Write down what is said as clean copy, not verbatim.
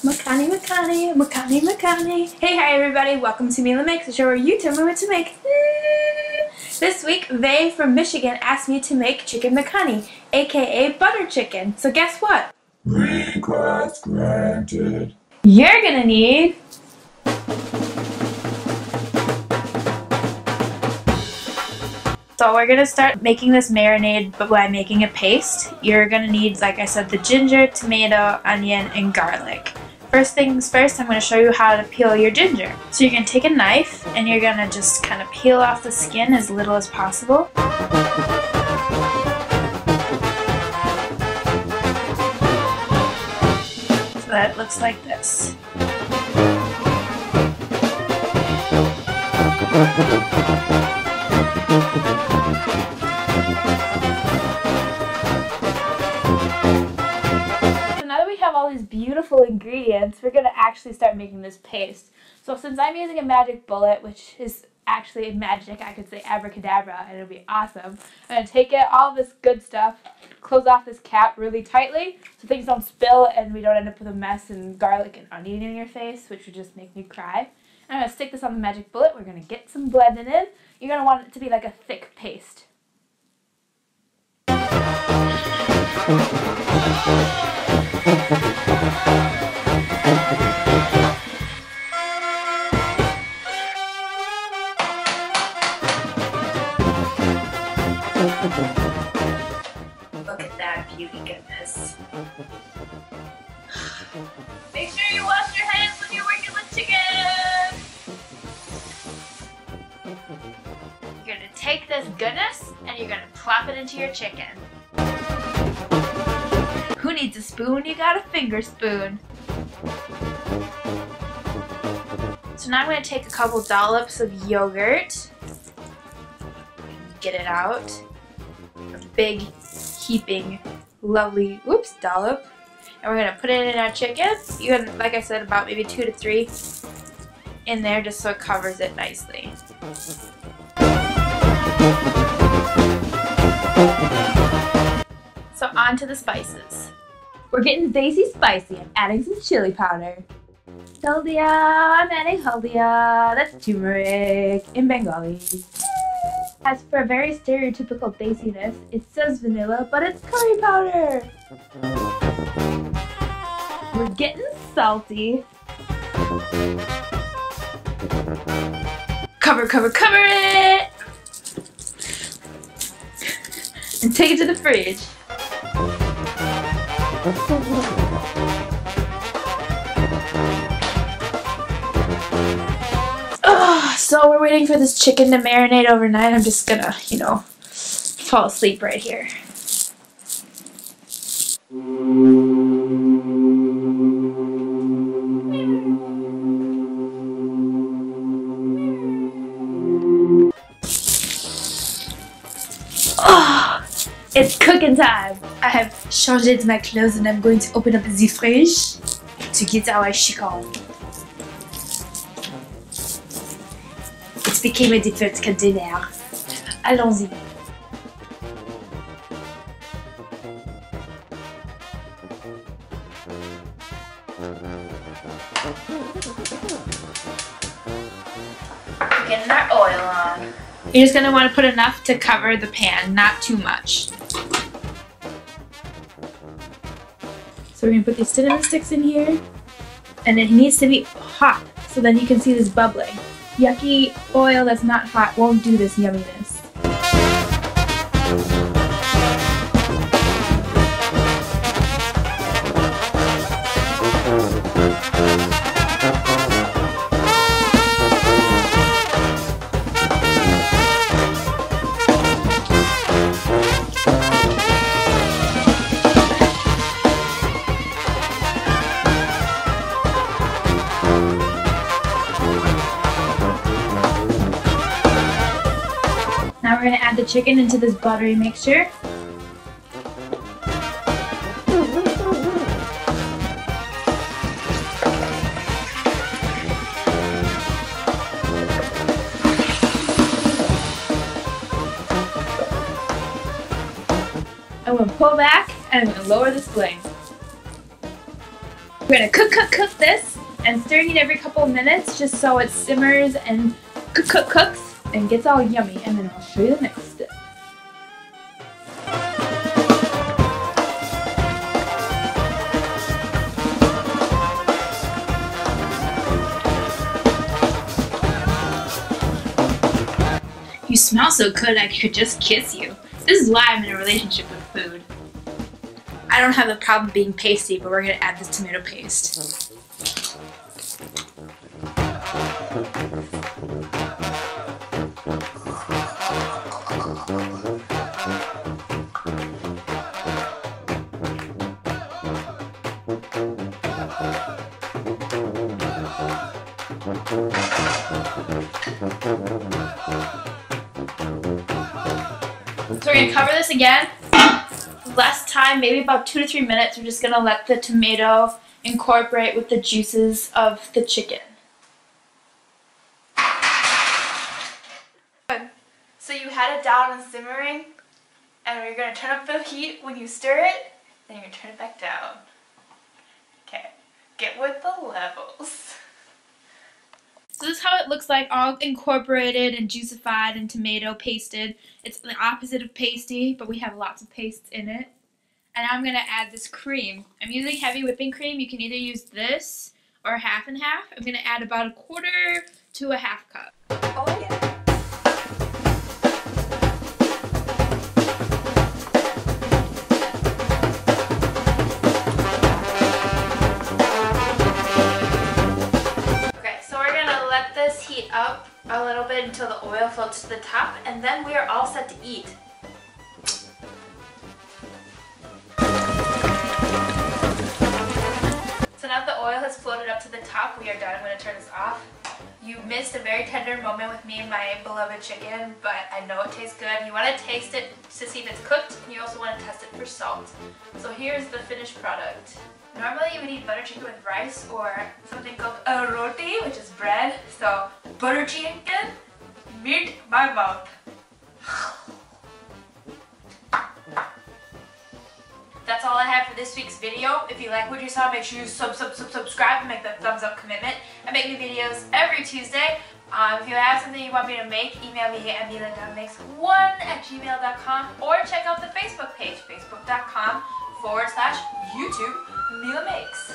Makhani, makhani, makhani, makhani. Hey, hi everybody, welcome to Mila Makes, the show where you tell me what to make. This week, Vay from Michigan asked me to make chicken makhani, aka butter chicken. So guess what? Request granted. You're gonna need So we're going to start making this marinade by making a paste. You're going to need, like I said, the ginger, tomato, onion, and garlic. First things first, I'm going to show you how to peel your ginger. So you're going to take a knife and you're going to just kind of peel off the skin as little as possible. So that it looks like this. All these beautiful ingredients, we're going to actually start making this paste. So since I'm using a magic bullet, which is actually magic, I could say abracadabra and it'll be awesome, I'm going to take it, all this good stuff, close off this cap really tightly so things don't spill and we don't end up with a mess and garlic and onion in your face, which would just make me cry. I'm going to stick this on the magic bullet. We're going to get some blending in. You're going to want it to be like a thick paste. Look at that beauty goodness. Make sure you wash your hands when you're working with chicken. You're going to take this goodness and you're going to plop it into your chicken. Who needs a spoon? You got a finger spoon. So now I'm going to take a couple dollops of yogurt. Get it out. A big, heaping, lovely, dollop. And we're going to put it in our chicken. You can, like I said, about maybe 2 to 3 in there just so it covers it nicely. So on to the spices. We're getting desi spicy. I'm adding some chili powder. Haldia, I'm adding haldia. That's turmeric in Bengali. As for a very stereotypical desiness, it says vanilla, but it's curry powder. We're getting salty. Cover, cover, cover it! And take it to the fridge. So we're waiting for this chicken to marinate overnight. I'm just gonna, fall asleep right here. It's cooking time! I have changed my clothes and I'm going to open up the fridge to get our chicken. It became a different container. Allons-y. Getting our oil on. You're just going to want to put enough to cover the pan, not too much. So we're going to put these cinnamon sticks in here. And it needs to be hot, so then you can see this bubbling. Yucky oil that's not hot won't do this yumminess. Now we're going to add the chicken into this buttery mixture. I'm going to pull back and I'm going to lower this flame. We're gonna cook this and stirring it every couple of minutes just so it simmers and cooks and gets all yummy, and then I'll show you the next step. You smell so good I could just kiss you. This is why I'm in a relationship with food. I don't have a problem being pasty, but we're gonna add this tomato paste. So we're gonna cover this again. Less time, maybe about 2 to 3 minutes. We're just gonna let the tomato incorporate with the juices of the chicken. Good. So you had it down and simmering, and we're gonna turn up the heat when you stir it, then you're gonna turn it back down. Okay, get with the levels. So this is how it looks like, all incorporated and juicified and tomato pasted. It's the opposite of pasty, but we have lots of pastes in it. And I'm going to add this cream. I'm using heavy whipping cream. You can either use this or half and half. I'm going to add about 1/4 to a 1/2 cup. Oh yeah. Heat up a little bit until the oil floats to the top, and then we are all set to eat. So now the oil has floated up to the top, we are done. I'm going to turn this off. You missed a very tender moment with me and my beloved chicken, but I know it tastes good. You want to taste it to see if it's cooked, and you also want to test it for salt. So here's the finished product. Normally you would eat butter chicken with rice or something called a roti, which is bread. So butter chicken, meet my mouth. That's all I have for this week's video. If you like what you saw, make sure you subscribe and make that thumbs up commitment. I make new videos every Tuesday. If you have something you want me to make, email me at milamakes1@gmail.com or check out the Facebook page, facebook.com/YouTube Mila Makes.